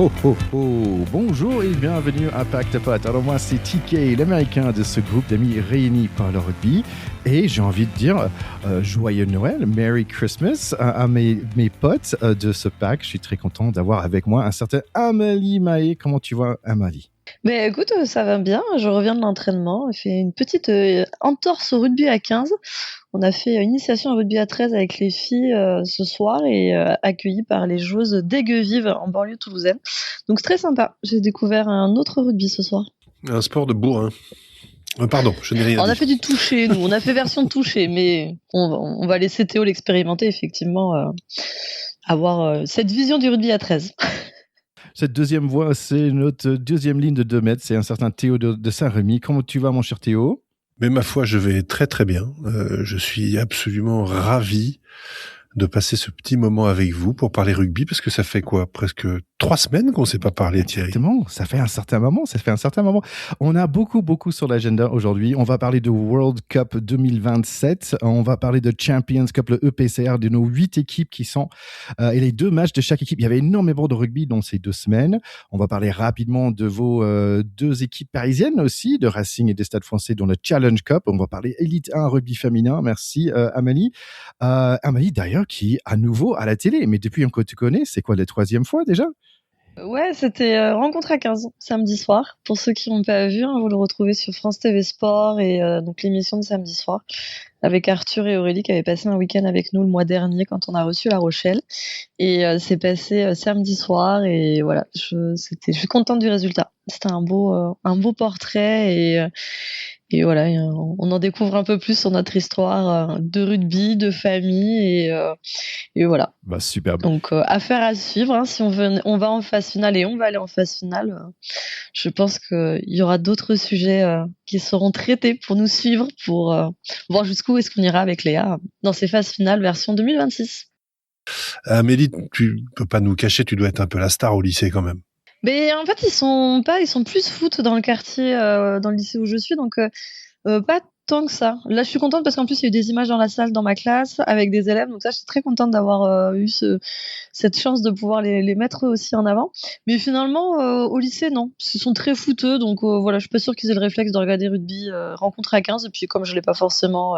Ho ho ho! Bonjour et bienvenue à Pacte Pot. Alors moi c'est TK, l'américain de ce groupe d'amis réunis par le rugby. Et j'ai envie de dire joyeux Noël, Merry Christmas à mes potes de ce pack. Je suis très content d'avoir avec moi un certain Amélie Mahé. Comment tu vas, Amélie? Mais écoute, ça va bien. Je reviens de l'entraînement. J'ai fait une petite entorse au rugby à 15. On a fait une initiation au rugby à 13 avec les filles ce soir et accueillies par les joueuses d'Aigues-Vives en banlieue toulousaine. Donc c'est très sympa. J'ai découvert un autre rugby ce soir. Un sport de bourrin. Pardon, je n'ai rien dit. On a fait du toucher, nous. On a fait version de toucher, mais on va laisser Théo l'expérimenter, effectivement, avoir cette vision du rugby à 13. Cette deuxième voix, c'est notre deuxième ligne de 2 mètres. C'est un certain Théo de Saint-Rémy. Comment tu vas, mon cher Théo? Mais ma foi, je vais très très bien. Je suis absolument ravi de passer ce petit moment avec vous pour parler rugby, parce que ça fait quoi, presque 3 semaines qu'on ne s'est pas parlé, Thierry. Exactement, ça fait un certain moment. On a beaucoup sur l'agenda aujourd'hui. On va parler de World Cup 2027. On va parler de Champions Cup, le EPCR, de nos 8 équipes qui sont et les 2 matchs de chaque équipe. Il y avait énormément de rugby dans ces 2 semaines. On va parler rapidement de vos 2 équipes parisiennes aussi, de Racing et des Stades Français dans le Challenge Cup. On va parler Elite 1 rugby féminin. Merci Amélie. Amélie d'ailleurs qui est à nouveau à la télé, mais depuis qu'on te connaît, c'est quoi la 3e fois déjà? Ouais, c'était Rencontre à 15 samedi soir. Pour ceux qui n'ont pas vu, vous le retrouvez sur France TV Sport et donc l'émission de samedi soir avec Arthur et Aurélie qui avaient passé un week-end avec nous le mois dernier quand on a reçu La Rochelle. Et c'est passé samedi soir et voilà, je suis contente du résultat. C'était un beau portrait et voilà, on en découvre un peu plus sur notre histoire de rugby, de famille et voilà. Bah, superbe. Donc affaire à suivre. Si on va en phase finale et on va aller en phase finale. Je pense qu'il y aura d'autres sujets qui seront traités pour nous suivre, pour voir jusqu'où est-ce qu'on ira avec Léa dans ces phases finales version 2026. Amélie, tu peux pas nous cacher, tu dois être un peu la star au lycée quand même. Mais en fait, ils sont plus foot dans le quartier, dans le lycée où je suis, donc pas tant que ça. Là, je suis contente parce qu'en plus, il y a eu des images dans la salle, dans ma classe, avec des élèves. Donc ça, je suis très contente d'avoir eu cette chance de pouvoir les mettre aussi en avant. Mais finalement, au lycée, non. Ils sont très footeux. Donc voilà, je suis pas sûre qu'ils aient le réflexe de regarder rugby rencontre à 15. Et puis, comme je l'ai pas forcément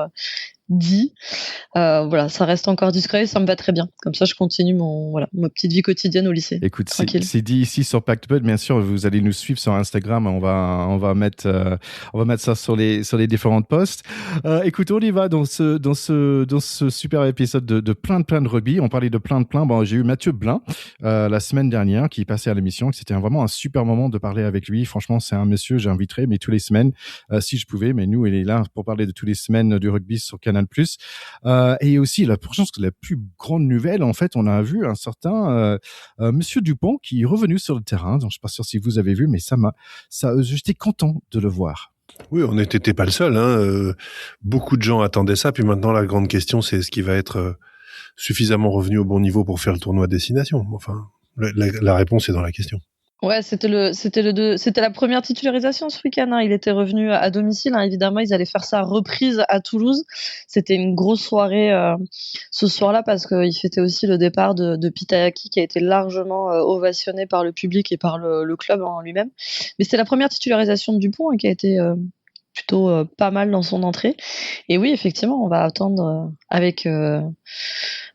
dit, voilà, ça reste encore discret et ça me va très bien. Comme ça, je continue ma petite vie quotidienne au lycée. Écoute, c'est dit ici sur Pacte Pot. Bien sûr, vous allez nous suivre sur Instagram. On va mettre ça sur les différentes posts. Écoute, on y va dans ce super épisode de plein de rugby. On parlait de plein. Bon, j'ai eu Mathieu Blin la semaine dernière qui passait à l'émission. C'était vraiment un super moment de parler avec lui. Franchement, c'est un monsieur, j'inviterai, mais tous les semaines si je pouvais. Mais nous, il est là pour parler de tous les semaines du rugby sur Canal+. Et aussi, je pense que la plus grande nouvelle, en fait, on a vu un certain Monsieur Dupont qui est revenu sur le terrain. Donc, je ne suis pas sûr si vous avez vu, mais j'étais content de le voir. Oui, on n'était pas le seul. Beaucoup de gens attendaient ça. Puis maintenant, la grande question, c'est est-ce qu'il va être suffisamment revenu au bon niveau pour faire le tournoi à destination. Enfin, la réponse est dans la question. Ouais, c'était la première titularisation ce week-end. Il était revenu à domicile. Évidemment, ils allaient faire sa reprise à Toulouse. C'était une grosse soirée ce soir-là parce qu'il fêtait aussi le départ de Pitayaki qui a été largement ovationné par le public et par le club en lui-même. Mais c'était la première titularisation de Dupont qui a été plutôt pas mal dans son entrée. Et oui, effectivement, on va attendre avec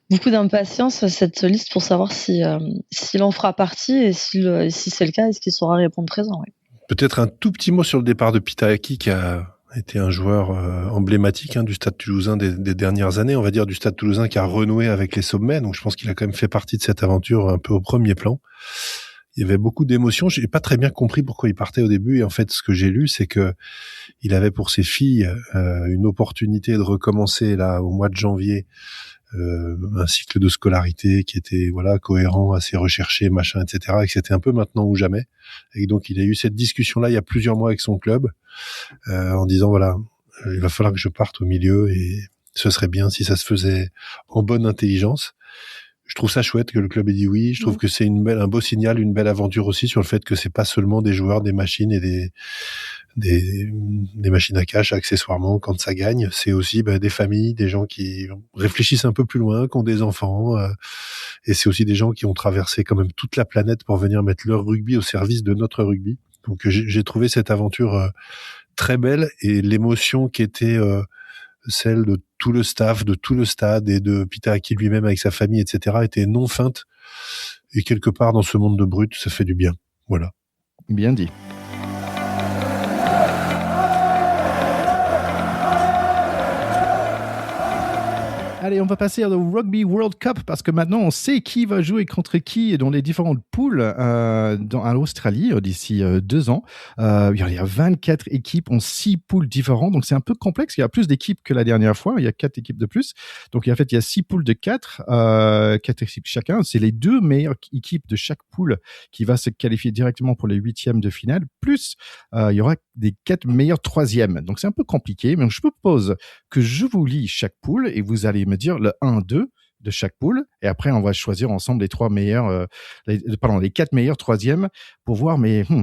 beaucoup d'impatience cette liste pour savoir s'il en fera partie et si c'est le cas, est-ce qu'il saura répondre présent. Ouais. Peut-être un tout petit mot sur le départ de Pitayaki qui a été un joueur emblématique du Stade Toulousain des dernières années, on va dire du Stade Toulousain qui a renoué avec les sommets, donc je pense qu'il a quand même fait partie de cette aventure un peu au premier plan. Il y avait beaucoup d'émotions, j'ai pas très bien compris pourquoi il partait au début et en fait ce que j'ai lu c'est que il avait pour ses filles une opportunité de recommencer là au mois de janvier un cycle de scolarité qui était cohérent, assez recherché, machin, etc. Et que c'était un peu maintenant ou jamais. Et donc il a eu cette discussion-là il y a plusieurs mois avec son club en disant il va falloir que je parte au milieu et ce serait bien si ça se faisait en bonne intelligence. Je trouve ça chouette que le club ait dit oui. Je trouve que c'est un beau signal, une belle aventure aussi sur le fait que c'est pas seulement des joueurs, des machines et des machines à cash accessoirement quand ça gagne. C'est aussi des familles, des gens qui réfléchissent un peu plus loin, qui ont des enfants, et c'est aussi des gens qui ont traversé quand même toute la planète pour venir mettre leur rugby au service de notre rugby. Donc j'ai trouvé cette aventure très belle, et l'émotion qui était celle de tout le staff, de tout le stade et de Pita Aki lui-même avec sa famille, etc., était non feinte. Et quelque part dans ce monde de brut, ça fait du bien. Voilà. Bien dit. Allez, on va passer au Rugby World Cup parce que maintenant on sait qui va jouer contre qui dans les différentes poules en Australie d'ici 2 ans. Il y a 24 équipes en 6 poules différentes, donc c'est un peu complexe. Il y a plus d'équipes que la dernière fois, il y a 4 équipes de plus. Donc en fait, il y a 6 poules de 4, 4 équipes chacun. C'est les 2 meilleures équipes de chaque poule qui va se qualifier directement pour les 8e de finale. Plus, il y aura des 4 meilleurs 3e. Donc c'est un peu compliqué, mais je propose que je vous lis chaque poule et vous allez me dire le 1-2 de chaque poule, et après on va choisir ensemble les 3 meilleurs, les 4 meilleurs 3e pour voir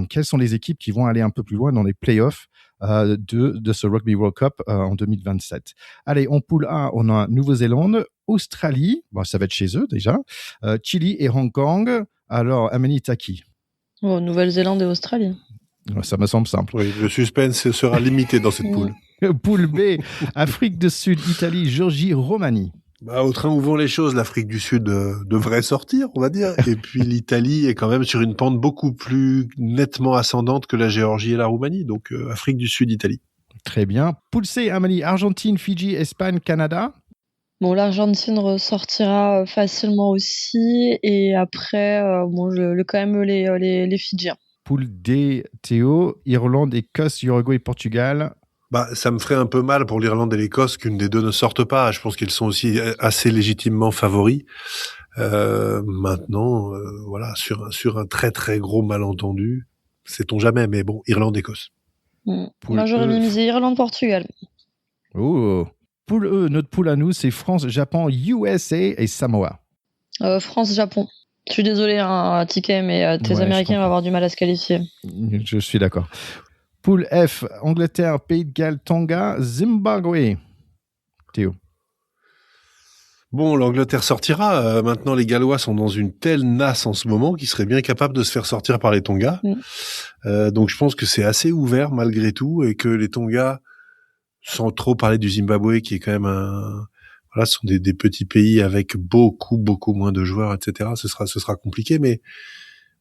quelles sont les équipes qui vont aller un peu plus loin dans les playoffs de ce Rugby World Cup en 2027. Allez, en poule 1, on a Nouvelle-Zélande, Australie, ça va être chez eux déjà, Chili et Hong Kong. Alors, Amélie, t'as qui? Nouvelle-Zélande et Australie. Ça me semble simple. Oui, le suspense sera limité dans cette poule. Poule B, Afrique du Sud, Italie, Géorgie, Roumanie. Au train où vont les choses, l'Afrique du Sud devrait sortir, on va dire. Et puis l'Italie est quand même sur une pente beaucoup plus nettement ascendante que la Géorgie et la Roumanie. Donc Afrique du Sud, Italie. Très bien. Poule C, Amélie, Argentine, Fidji, Espagne, Canada. Bon, l'Argentine ressortira facilement aussi. Et après, quand même les Fidjiens. Poule D, Théo, Irlande, Écosse, Uruguay, Portugal. Ça me ferait un peu mal pour l'Irlande et l'Écosse qu'une des deux ne sorte pas. Je pense qu'ils sont aussi assez légitimement favoris. Maintenant, voilà, sur un très très gros malentendu, sait-on jamais. Mais bon, Irlande-Écosse. Moi, j'aurais misé Irlande-Portugal. Oh. Poule E, notre poule à nous, c'est France, Japon, USA et Samoa. France-Japon. Je suis désolé, Ticket, mais tes Américains vont avoir du mal à se qualifier. Je suis d'accord. Poule F, Angleterre, Pays de Galles, Tonga, Zimbabwe. Théo. Bon, l'Angleterre sortira. Maintenant, les Gallois sont dans une telle nasse en ce moment qu'ils seraient bien capables de se faire sortir par les Tonga. Donc, je pense que c'est assez ouvert malgré tout, et que les Tonga, sans trop parler du Zimbabwe, qui est quand même ce sont des petits pays avec beaucoup moins de joueurs, etc. Ce sera compliqué, mais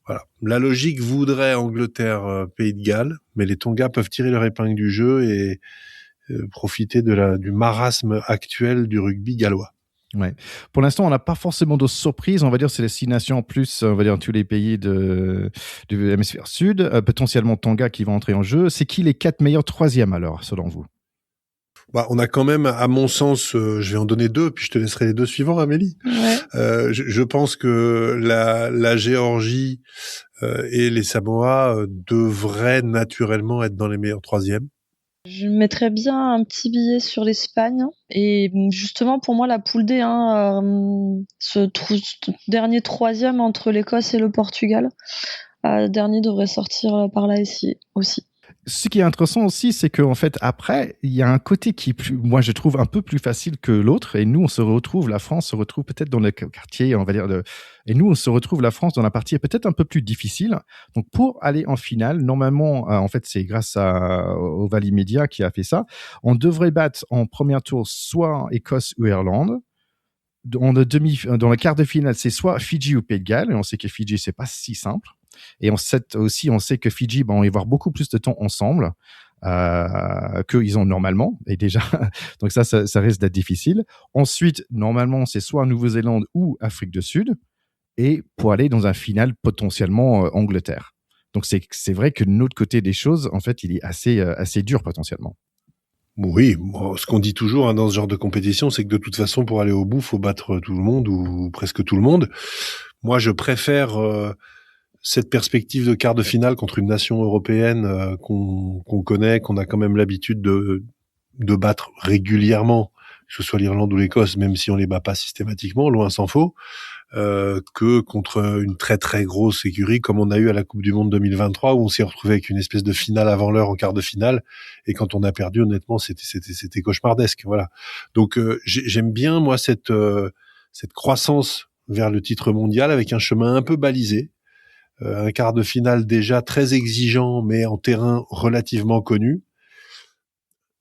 voilà. La logique voudrait Angleterre, Pays de Galles, mais les Tonga peuvent tirer leur épingle du jeu et profiter du marasme actuel du rugby gallois. Ouais. Pour l'instant, on n'a pas forcément de surprise. On va dire c'est les 6 nations plus, on va dire tous les pays du hémisphère sud, potentiellement Tonga qui vont entrer en jeu. C'est qui les 4 meilleurs 3e alors, selon vous? On a quand même, à mon sens, je vais en donner 2, puis je te laisserai les 2 suivants, Amélie. Ouais. Je pense que la Géorgie et les Samoa devraient naturellement être dans les meilleurs 3e. Je mettrais bien un petit billet sur l'Espagne. Et justement, pour moi, la poule D, ce dernier 3e entre l'Écosse et le Portugal, dernier devrait sortir par là ici aussi. Ce qui est intéressant aussi, c'est qu'en fait, après, il y a un côté qui, moi, je trouve un peu plus facile que l'autre. Et nous, la France se retrouve peut-être dans le quartier, on va dire, et nous, on se retrouve la France dans la partie peut-être un peu plus difficile. Donc, pour aller en finale, normalement, en fait, c'est grâce au Valley Media qui a fait ça. On devrait battre en premier tour soit Écosse ou Irlande. Dans le quart de finale, c'est soit Fidji ou Pays de Galles. Et on sait que Fidji, c'est pas si simple. Et on sait que Fidji, on va y avoir beaucoup plus de temps ensemble qu'ils ont normalement. Et déjà, donc ça risque d'être difficile. Ensuite, normalement, c'est soit Nouvelle-Zélande ou Afrique du Sud. Et pour aller dans un final, potentiellement Angleterre. Donc c'est vrai que de notre côté des choses, en fait, il est assez dur potentiellement. Oui, ce qu'on dit toujours dans ce genre de compétition, c'est que de toute façon, pour aller au bout, faut battre tout le monde ou presque tout le monde. Moi, je préfère cette perspective de quart de finale contre une nation européenne qu'on connaît, qu'on a quand même l'habitude de battre régulièrement, que ce soit l'Irlande ou l'Écosse, même si on les bat pas systématiquement, loin s'en faut, que contre une très très grosse écurie comme on a eu à la Coupe du Monde 2023 où on s'est retrouvé avec une espèce de finale avant l'heure en quart de finale et quand on a perdu honnêtement c'était cauchemardesque, voilà. Donc j'aime bien moi cette croissance vers le titre mondial avec un chemin un peu balisé, un quart de finale déjà très exigeant mais en terrain relativement connu,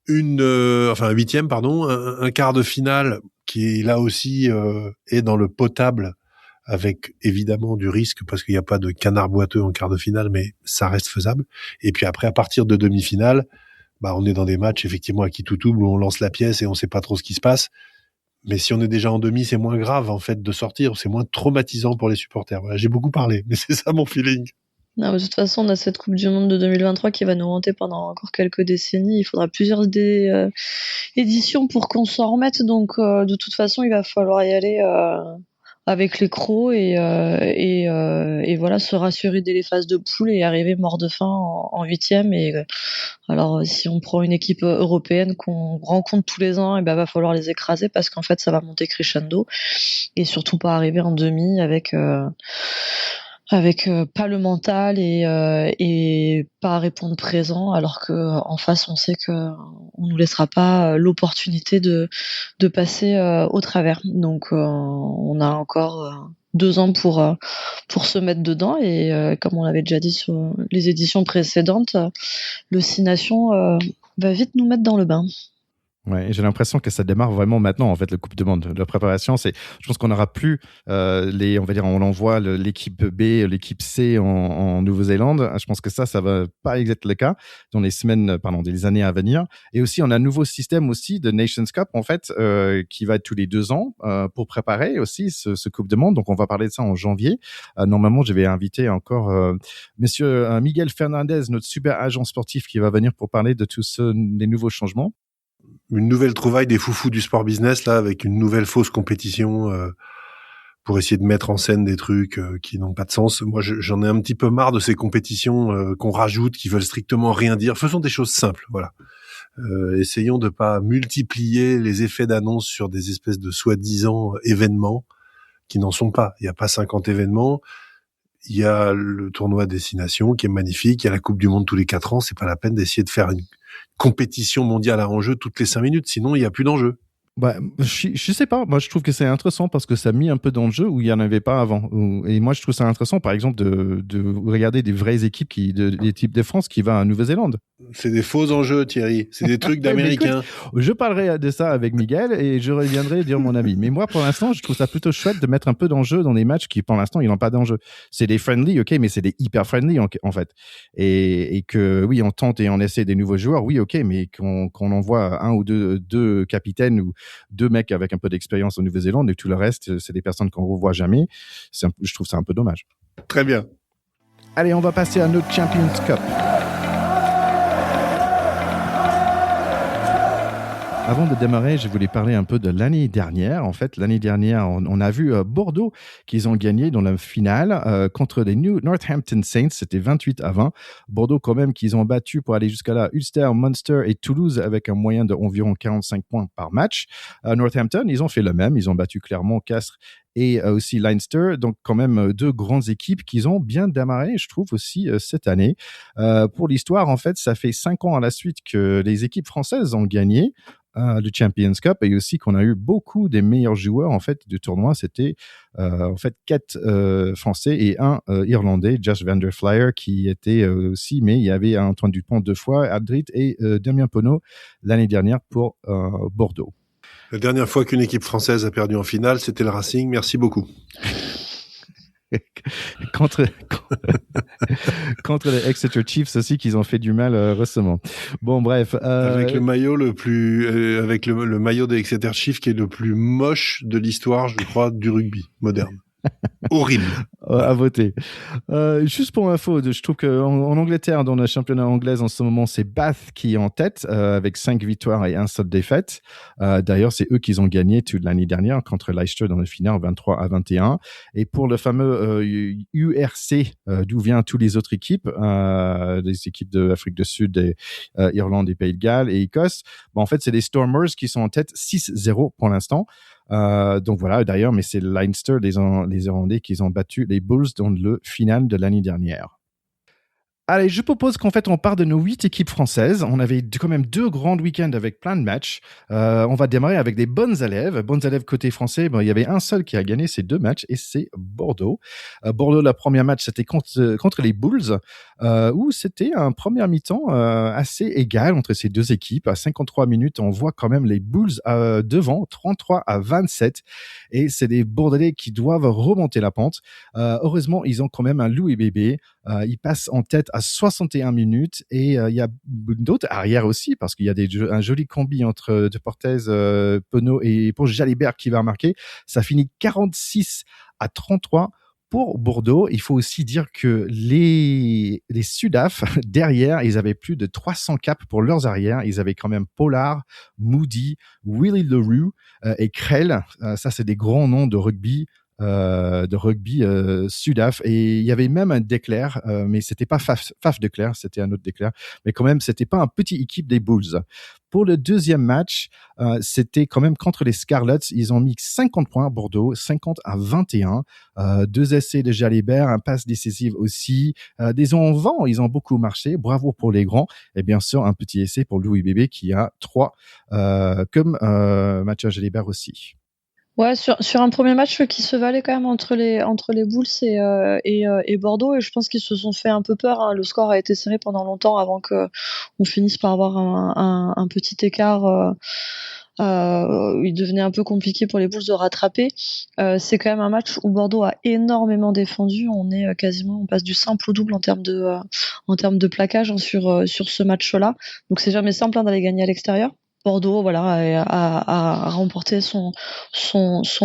un huitième pardon, un quart de finale qui là aussi est dans le potable avec évidemment du risque parce qu'il n'y a pas de canard boiteux en quart de finale, mais ça reste faisable. Et puis après, à partir de demi-finale, on est dans des matchs effectivement à qui tout double où on lance la pièce et on sait pas trop ce qui se passe. Mais si on est déjà en demi, c'est moins grave en fait de sortir, c'est moins traumatisant pour les supporters. Voilà, j'ai beaucoup parlé, mais c'est ça mon feeling. Non, de toute façon, on a cette Coupe du Monde de 2023 qui va nous hanter pendant encore quelques décennies. Il faudra plusieurs éditions pour qu'on s'en remette. Donc, de toute façon, il va falloir y aller avec les crocs et voilà, se rassurer dès les phases de poule et arriver mort de faim en huitième. Et alors, si on prend une équipe européenne qu'on rencontre tous les ans, va falloir les écraser parce qu'en fait, ça va monter crescendo et surtout pas arriver en demi avec pas le mental et pas répondre présent, alors que en face on sait que on nous laissera pas l'opportunité de passer au travers. Donc on a encore 2 ans pour se mettre dedans et comme on l'avait déjà dit sur les éditions précédentes, le Six Nations va vite nous mettre dans le bain. Ouais, j'ai l'impression que ça démarre vraiment maintenant, en fait, le Coupe du Monde. La préparation, je pense qu'on n'aura plus on va dire, on envoie l'équipe B, l'équipe C en Nouvelle-Zélande. Je pense que ça va pas être le cas dans les années à venir. Et aussi, on a un nouveau système aussi de Nations Cup, en fait, qui va être tous les 2 ans pour préparer aussi ce Coupe du Monde. Donc, on va parler de ça en janvier. Normalement, je vais inviter encore Monsieur Miguel Fernandez, notre super agent sportif, qui va venir pour parler de tous les nouveaux changements. Une nouvelle trouvaille des foufous du sport business là, avec une nouvelle fausse compétition pour essayer de mettre en scène des trucs qui n'ont pas de sens. Moi, j'en ai un petit peu marre de ces compétitions qu'on rajoute, qui veulent strictement rien dire. Faisons des choses simples, voilà. Essayons de pas multiplier les effets d'annonce sur des espèces de soi-disant événements qui n'en sont pas. Il n'y a pas 50 événements. Il y a le tournoi Destination qui est magnifique. Il y a la Coupe du Monde tous les 4 ans. C'est pas la peine d'essayer de faire une compétition mondiale à enjeu toutes les 5 minutes. Sinon, il n'y a plus d'enjeu. Je sais pas. Moi, je trouve que c'est intéressant parce que ça a mis un peu dans le jeu où il y en avait pas avant. Et moi, je trouve ça intéressant, par exemple, de regarder des vraies équipes des types de France qui va à Nouvelle-Zélande. C'est des faux enjeux, Thierry. C'est des trucs d'Américains. Écoute, je parlerai de ça avec Miguel et je reviendrai dire mon avis. Mais moi, pour l'instant, je trouve ça plutôt chouette de mettre un peu d'enjeu dans des matchs qui, pour l'instant, ils n'ont pas d'enjeu. C'est des friendly, ok, mais c'est des hyper friendly en fait. Et que oui, on tente et on essaie des nouveaux joueurs, oui, ok, mais qu'on envoie un ou deux capitaines ou 2 mecs avec un peu d'expérience en Nouvelle-Zélande et tout le reste, c'est des personnes qu'on ne revoit jamais. Je trouve ça un peu dommage. Très bien. Allez, on va passer à notre Champions Cup. Avant de démarrer, je voulais parler un peu de l'année dernière. En fait, l'année dernière, on a vu Bordeaux qu'ils ont gagné dans la finale contre les Northampton Saints. C'était 28-20. Bordeaux, quand même, qu'ils ont battu pour aller jusqu'à là Ulster, Munster et Toulouse avec un moyen d'environ 45 points par match. Northampton, ils ont fait le même. Ils ont battu Clermont, Castres et aussi Leinster. Donc, quand même, 2 grandes équipes qui ont bien démarré, je trouve, aussi cette année. Pour l'histoire, en fait, ça fait 5 ans à la suite que les équipes françaises ont gagné le Champions Cup et aussi qu'on a eu beaucoup des meilleurs joueurs en fait du tournoi. C'était en fait 4 Français et 1 Irlandais, Josh van der Flier qui était aussi, mais il y avait Antoine Dupont 2 fois, Aldrit et Damien Penaud l'année dernière pour Bordeaux. La dernière fois qu'une équipe française a perdu en finale, c'était le Racing. Merci beaucoup. contre les Exeter Chiefs aussi qu'ils ont fait du mal récemment. Bon bref, avec le maillot avec le maillot des Exeter Chiefs qui est le plus moche de l'histoire, je crois, du rugby moderne. Horrible. À voter. Juste pour info, je trouve qu'en Angleterre, dans le championnat anglais en ce moment, c'est Bath qui est en tête avec 5 victoires et 1 seule défaite. D'ailleurs, c'est eux qui ont gagné toute l'année dernière contre Leicester dans le final 23-21. Et pour le fameux URC, d'où viennent toutes les autres équipes, les équipes d'Afrique du Sud, et, Irlande et Pays de Galles et Écosse, en fait, c'est les Stormers qui sont en tête 6-0 pour l'instant. Donc voilà, d'ailleurs, mais c'est Leinster, les Irlandais, qui ont battu les Bulls dans le final de l'année dernière. Allez, je propose qu'en fait, on part de nos 8 équipes françaises. On avait quand même 2 grands week-ends avec plein de matchs. On va démarrer avec des bonnes élèves. Bonnes élèves côté français, il y avait un seul qui a gagné ces 2 matchs et c'est Bordeaux. Bordeaux, la première match, c'était contre les Bulls, où c'était un premier mi-temps assez égal entre ces 2 équipes. À 53 minutes, on voit quand même les Bulls devant, 33-27. Et c'est des Bordelais qui doivent remonter la pente. Heureusement, ils ont quand même un Louis Bébé. Il passe en tête à 61 minutes et il y a d'autres arrières aussi parce qu'il y a un joli combi entre Deportes, Penaud et pour Jalibert qui va marquer. Ça finit 46-33 pour Bordeaux. Il faut aussi dire que les Sudaf derrière, ils avaient plus de 300 caps pour leurs arrières. Ils avaient quand même Pollard, Moody, Willie Leroux et Krell. Ça, c'est des grands noms de rugby. Sudaf, et il y avait même un Declerc, mais c'était pas Faf Declerc, c'était un autre Declerc, mais quand même c'était pas un petit équipe des Bulls. Pour le deuxième match, c'était quand même contre les Scarlets. Ils ont mis 50 points à Bordeaux, 50-21. 2 essais de Jalibert, un passe décisive aussi. Des en vent, ils ont beaucoup marché. Bravo pour les grands. Et bien sûr, un petit essai pour Louis Bébé qui a 3, comme Mathieu Jalibert aussi. Ouais, sur un premier match qui se valait quand même entre les Bulls et Bordeaux, et je pense qu'ils se sont fait un peu peur, hein. Le score a été serré pendant longtemps avant que on finisse par avoir un petit écart. Il devenait un peu compliqué pour les Bulls de rattraper. C'est quand même un match où Bordeaux a énormément défendu. On passe du simple au double en termes de plaquage, hein, sur ce match-là. Donc c'est jamais simple, hein, d'aller gagner à l'extérieur. Bordeaux, voilà, a remporté son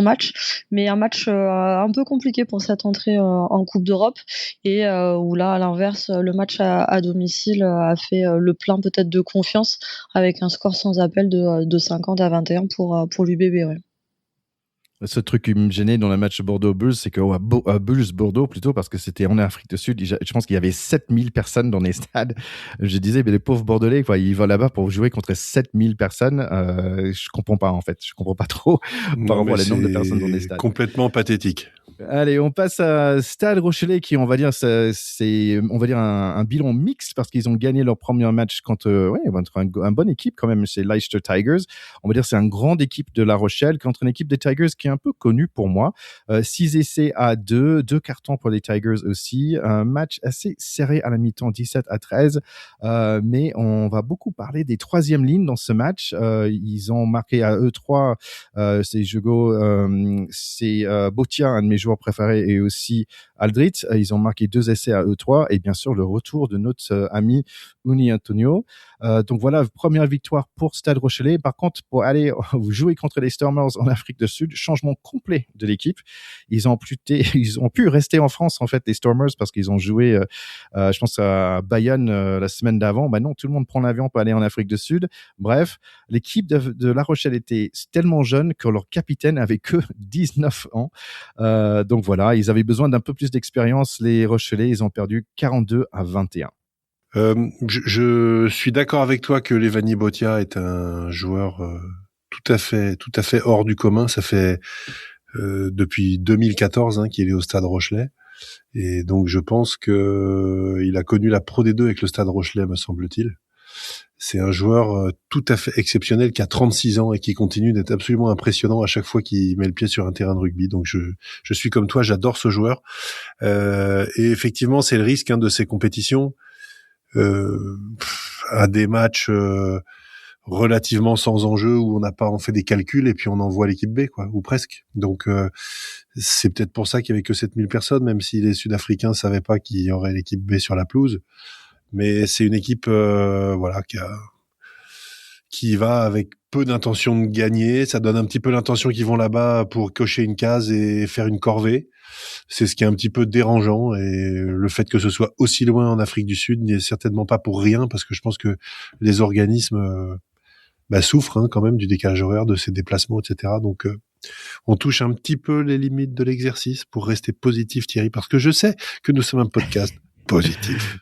match, mais un match un peu compliqué pour cette entrée en Coupe d'Europe, et où là, à l'inverse, le match à domicile a fait le plein peut-être de confiance avec un score sans appel de 50-21 pour l'UBB. Ouais. Ce truc qui me gênait dans le match Bordeaux-Bulls, c'est que Bulls-Bordeaux plutôt, parce que c'était en Afrique du Sud, je pense qu'il y avait 7000 personnes dans les stades. Je disais, mais les pauvres Bordelais, quoi, ils vont là-bas pour jouer contre 7000 personnes. Je comprends pas, en fait. Je comprends pas trop par rapport au nombre de personnes dans les stades. Complètement pathétique. Allez, on passe à Stade Rochelet qui, on va dire, c'est un bilan mixte parce qu'ils ont gagné leur premier match contre un bonne équipe quand même, c'est Leicester Tigers. On va dire c'est une grande équipe de La Rochelle contre une équipe des Tigers qui est un peu connue pour moi. 6 essais à 2 cartons pour les Tigers aussi. Un match assez serré à la mi-temps, 17-13. Mais on va beaucoup parler des troisièmes lignes dans ce match. Ils ont marqué à eux 3. C'est Jugo, c'est Botia, un de mes joueurs préférés, et aussi Aldrit. Ils ont marqué 2 essais à eux 3, et bien sûr le retour de notre ami Uni Antonio. Donc voilà, première victoire pour Stade Rochelet. Par contre, pour aller jouer contre les Stormers en Afrique du Sud, changement complet de l'équipe. Ils ont pu rester en France, en fait, les Stormers, parce qu'ils ont joué, je pense, à Bayonne la semaine d'avant. Bah non, tout le monde prend l'avion pour aller en Afrique du Sud. Bref, l'équipe de La Rochelle était tellement jeune que leur capitaine avait que 19 ans. Donc voilà, ils avaient besoin d'un peu plus d'expérience. Les Rochelais, ils ont perdu 42-21. Je suis d'accord avec toi que Levani Botia est un joueur tout à fait hors du commun. Ça fait depuis 2014 qu'il est au Stade Rochelais, et donc je pense que il a connu la Pro D2 avec le Stade Rochelais, me semble-t-il. C'est un joueur tout à fait exceptionnel qui a 36 ans et qui continue d'être absolument impressionnant à chaque fois qu'il met le pied sur un terrain de rugby. Donc je suis comme toi, j'adore ce joueur. Et effectivement, c'est le risque de ces compétitions. À des matchs relativement sans enjeu où on fait des calculs et puis on envoie l'équipe B, quoi, ou presque. Donc c'est peut-être pour ça qu'il y avait que 7000 personnes, même si les Sud-Africains savaient pas qu'il y aurait l'équipe B sur la pelouse. Mais c'est une équipe qui va avec peu d'intention de gagner. Ça donne un petit peu l'intention qu'ils vont là-bas pour cocher une case et faire une corvée. C'est ce qui est un petit peu dérangeant, et le fait que ce soit aussi loin en Afrique du Sud n'est certainement pas pour rien, parce que je pense que les organismes souffrent quand même du décalage horaire, de ces déplacements, etc. Donc on touche un petit peu les limites de l'exercice pour rester positif, Thierry, parce que je sais que nous sommes un podcast positif.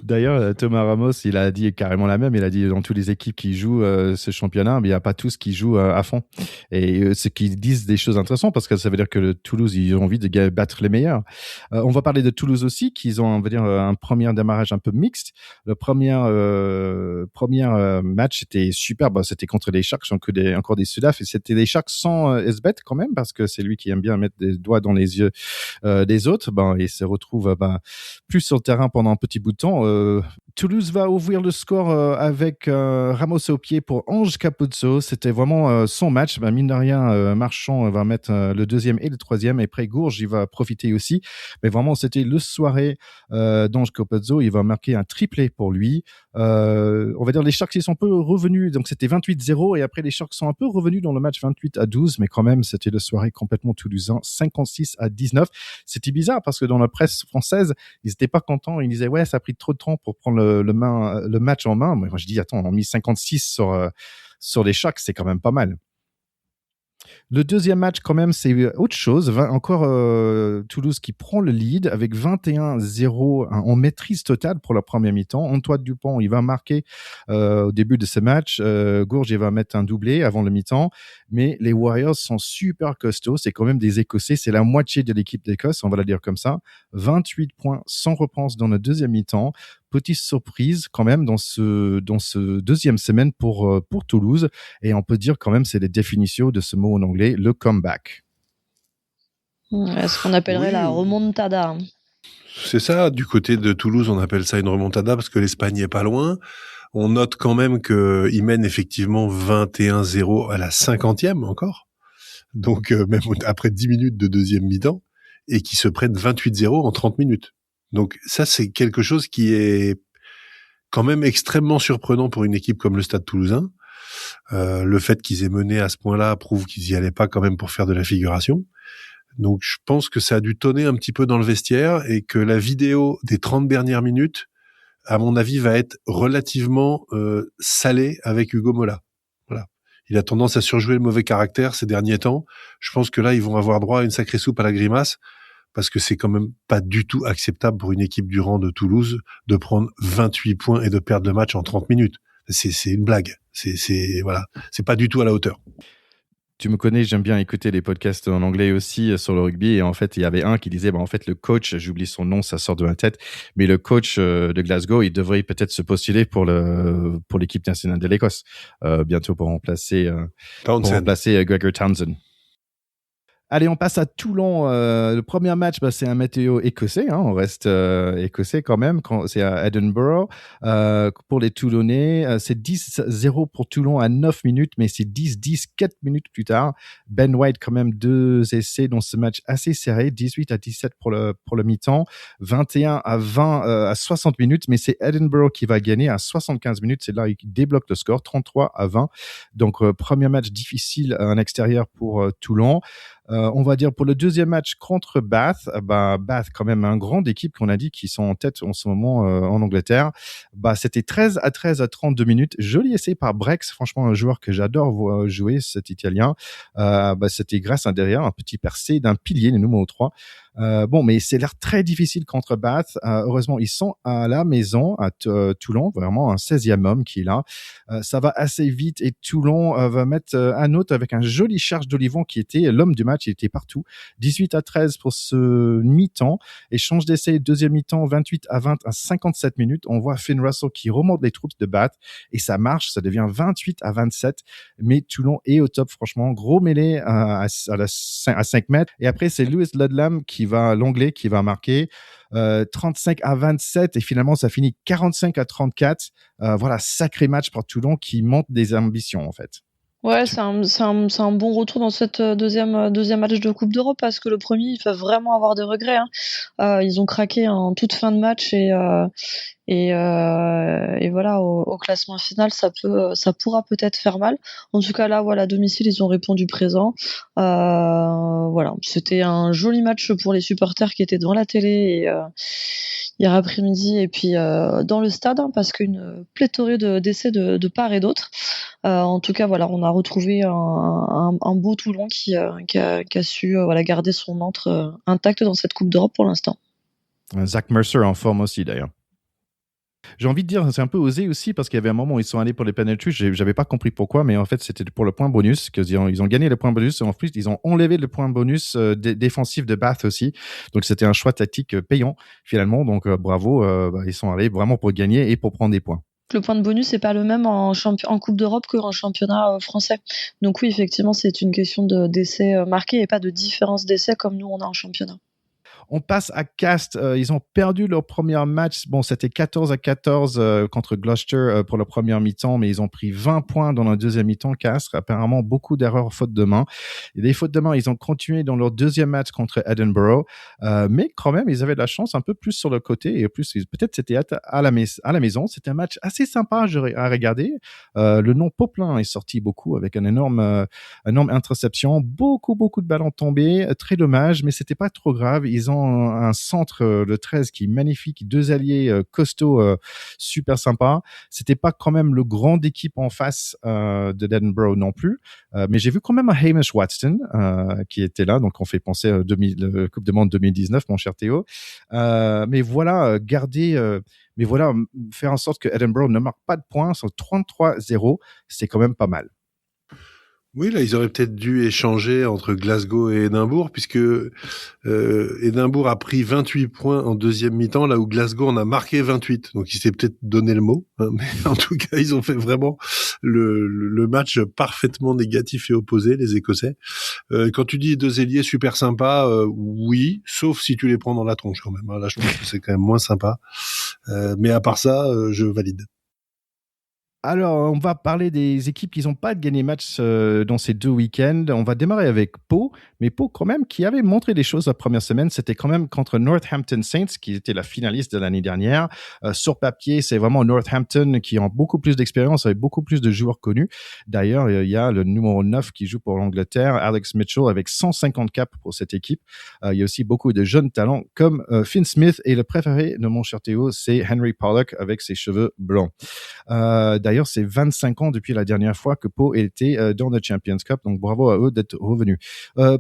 D'ailleurs, Thomas Ramos, il a dit carrément la même. Il a dit dans toutes les équipes qui jouent ce championnat, mais il n'y a pas tous qui jouent à fond. Et ce qu'ils disent des choses intéressantes parce que ça veut dire que le Toulouse, ils ont envie de battre les meilleurs. On va parler de Toulouse aussi, qu'ils ont, on va dire, un premier démarrage un peu mixte. Le premier match était super. Bah, c'était contre les Sharks, encore des Sudaf, et c'était des Sharks sans Esbeth quand même parce que c'est lui qui aime bien mettre des doigts dans les yeux des autres. Ben, il se retrouve plus sur le terrain pendant un petit bout de temps. Toulouse va ouvrir le score avec Ramos au pied pour Ange Capuzzo. C'était vraiment son match. Ben, mine de rien, Marchand va mettre le deuxième et le troisième. Et après, Gourge, il va profiter aussi. Mais vraiment, c'était le soirée d'Ange Capuzzo. Il va marquer un triplé pour lui. On va dire les Sharks, ils sont un peu revenus. Donc, c'était 28-0. Et après, les Sharks sont un peu revenus dans le match 28-12. Mais quand même, c'était le soirée complètement toulousain, 56-19. C'était bizarre parce que dans la presse française, ils n'étaient pas contents. Ils disaient, ouais, ça a pris trop de temps pour prendre le match en main. Moi, je dis, attends, on a mis 56 sur les Sharks, c'est quand même pas mal. Le deuxième match, quand même, c'est autre chose. Encore Toulouse qui prend le lead avec 21-0 en maîtrise totale pour la première mi-temps. Antoine Dupont, il va marquer au début de ce match. Gourge, il va mettre un doublé avant le mi-temps. Mais les Warriors sont super costauds. C'est quand même des Écossais. C'est la moitié de l'équipe d'Écosse, on va la dire comme ça. 28 points sans repense dans la deuxième mi-temps. Petite surprise quand même dans ce deuxième semaine pour Toulouse. Et on peut dire quand même c'est les définitions de ce mot en anglais, le comeback. Ce qu'on appellerait la remontada. C'est ça, du côté de Toulouse, on appelle ça une remontada parce que l'Espagne est pas loin. On note quand même qu'ils mènent effectivement 21-0 à la 50e encore. Donc, même après 10 minutes de deuxième mi-temps, et qui se prennent 28-0 en 30 minutes. Donc, ça, c'est quelque chose qui est quand même extrêmement surprenant pour une équipe comme le Stade Toulousain. Le fait qu'ils aient mené à ce point-là prouve qu'ils y allaient pas quand même pour faire de la figuration. Donc, je pense que ça a dû tonner un petit peu dans le vestiaire et que la vidéo des 30 dernières minutes, à mon avis, va être relativement salée avec Hugo Mola. Voilà. Il a tendance à surjouer le mauvais caractère ces derniers temps. Je pense que là, ils vont avoir droit à une sacrée soupe à la grimace parce que c'est quand même pas du tout acceptable pour une équipe du rang de Toulouse de prendre 28 points et de perdre le match en 30 minutes. C'est une blague. Voilà. C'est pas du tout à la hauteur. Tu me connais, j'aime bien écouter les podcasts en anglais aussi sur le rugby. Et en fait, il y avait un qui disait, en fait, le coach, j'oublie son nom, ça sort de ma tête, mais le coach de Glasgow, il devrait peut-être se postuler pour l'équipe nationale de l'Écosse bientôt pour remplacer Gregor Townsend. Allez, on passe à Toulon. Le premier match, c'est un météo écossais. On reste écossais quand même. C'est à Edinburgh. Pour les Toulonnais, c'est 10-0 pour Toulon à 9 minutes, mais c'est 10-10 4 minutes plus tard. Ben White, quand même, 2 essais dans ce match assez serré. 18-17 pour le mi-temps. 21-20 à 60 minutes, mais c'est Edinburgh qui va gagner à 75 minutes. C'est là qu'il débloque le score, 33-20. Donc, premier match difficile en extérieur pour Toulon. On va dire pour le deuxième match contre Bath, Bath quand même un grande équipe qu'on a dit qui sont en tête en ce moment en Angleterre. C'était 13-13 à 32 minutes. Joli essai par Brex, franchement un joueur que j'adore jouer, cet Italien. C'était grâce à derrière un petit percé d'un pilier, le numéro 3. Mais c'est l'air très difficile contre Bath. Heureusement, ils sont à la maison, à Toulon, vraiment un 16e homme qui est là. Ça va assez vite et Toulon va mettre un autre avec un joli charge d'Olivon qui était l'homme du match. Il était partout. 18-13 pour ce mi-temps. Échange d'essai, deuxième mi-temps, 28-20 à 57 minutes. On voit Finn Russell qui remonte les troupes de Bath et ça marche. Ça devient 28-27. Mais Toulon est au top, franchement. Gros mêlée à 5 mètres. Et après, c'est Lewis Ludlam l'anglais qui va marquer 35-27 et finalement ça finit 45-34. Voilà, sacré match pour Toulon qui monte des ambitions en fait. Ouais, c'est un bon retour dans cette deuxième match de Coupe d'Europe parce que le premier, il fait vraiment avoir des regrets. Ils ont craqué en toute fin de match et voilà, au classement final, ça pourra peut-être faire mal. En tout cas, là, voilà, à domicile, ils ont répondu présent. Voilà, c'était un joli match pour les supporters qui étaient devant la télé hier après-midi et puis dans le stade, parce qu'une pléthore d'essais de part et d'autre. En tout cas, voilà, on a retrouvé un beau Toulon qui a su garder son antre intact dans cette Coupe d'Europe pour l'instant. Zach Mercer en forme aussi d'ailleurs. J'ai envie de dire, c'est un peu osé aussi parce qu'il y avait un moment où ils sont allés pour les penalties. J'avais pas compris pourquoi, mais en fait, c'était pour le point bonus. Ils ont gagné le point bonus et en plus, ils ont enlevé le point bonus défensif de Bath aussi. Donc, c'était un choix tactique payant finalement. Donc, bravo. Ils sont allés vraiment pour gagner et pour prendre des points. Le point de bonus n'est pas le même en Coupe d'Europe qu'en championnat français. Donc oui, effectivement, c'est une question d'essais marqués et pas de différence d'essais comme nous on a en championnat. On passe à Cast. Ils ont perdu leur premier match. Bon, c'était 14-14 contre Gloucester pour la première mi-temps, mais ils ont pris 20 points dans la deuxième mi-temps. Cast, apparemment, beaucoup d'erreurs, fautes de main. Et des fautes de main, ils ont continué dans leur deuxième match contre Edinburgh. Mais quand même, ils avaient de la chance un peu plus sur le côté. Et plus, peut-être c'était à la maison. C'était un match assez sympa à regarder. Le nom Poplin est sorti beaucoup avec un énorme interception. Beaucoup de ballons tombés. Très dommage, mais c'était pas trop grave. Ils ont un centre, le 13, qui est magnifique, deux alliés costauds, super sympa. C'était pas quand même le grand équipe en face de Edinburgh non plus, mais j'ai vu quand même un Hamish Watson qui était là, donc on fait penser à la Coupe du Monde 2019, mon cher Théo. Mais voilà, faire en sorte que Edinburgh ne marque pas de points sur 33-0, c'est quand même pas mal. Oui, là, ils auraient peut-être dû échanger entre Glasgow et Édimbourg, puisque Édimbourg a pris 28 points en deuxième mi-temps, là où Glasgow en a marqué 28. Donc, il s'est peut-être donné le mot. Hein, mais en tout cas, ils ont fait vraiment le match parfaitement négatif et opposé, les Écossais. Quand tu dis deux ailiers super sympas, oui, sauf si tu les prends dans la tronche quand même. Hein. Là, je trouve que c'est quand même moins sympa. Mais à part ça, je valide. Alors, on va parler des équipes qui n'ont pas gagné match dans ces deux week-ends. On va démarrer avec Pau, mais Pau quand même qui avait montré des choses la première semaine. C'était quand même contre Northampton Saints, qui était la finaliste de l'année dernière. Sur papier, c'est vraiment Northampton qui ont beaucoup plus d'expérience, avec beaucoup plus de joueurs connus. D'ailleurs, il y a le numéro 9 qui joue pour l'Angleterre, Alex Mitchell, avec 150 caps pour cette équipe. Il y a aussi beaucoup de jeunes talents comme Finn Smith, et le préféré de mon cher Théo, c'est Henry Pollock avec ses cheveux blancs. D'ailleurs, c'est 25 ans depuis la dernière fois que Pau était dans le Champions Cup, donc bravo à eux d'être revenus.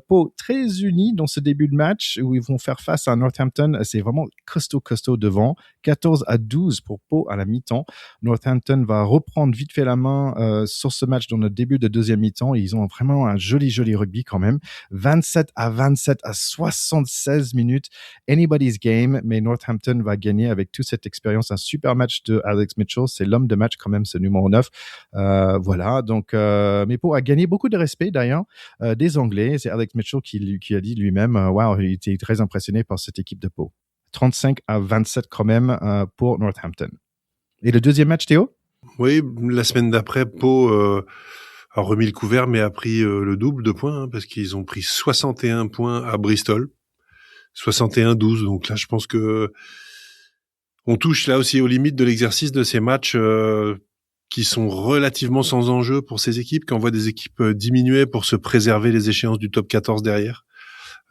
Pau très unis dans ce début de match où ils vont faire face à Northampton. C'est vraiment costaud devant. 14-12 pour Pau à la mi-temps. Northampton va reprendre vite fait la main sur ce match dans le début de deuxième mi-temps. Ils ont vraiment un joli rugby quand même. 27-27 à 76 minutes. Anybody's game, mais Northampton va gagner avec toute cette expérience. Un super match de Alex Mitchell. C'est l'homme de match quand même, ce numéro 9. Voilà, donc mais Pau a gagné beaucoup de respect d'ailleurs des Anglais. C'est Alex Mitchell qui a dit lui-même wow, il était très impressionné par cette équipe de Pau. 35-27 quand même pour Northampton. Et le deuxième match, Théo? Oui, la semaine d'après, Pau a remis le couvert, mais a pris le double de points, hein, parce qu'ils ont pris 61 points à Bristol. 61-12, donc là, je pense que on touche là aussi aux limites de l'exercice de ces matchs qui sont relativement sans enjeu pour ces équipes, quand on voit des équipes diminuer pour se préserver les échéances du top 14 derrière.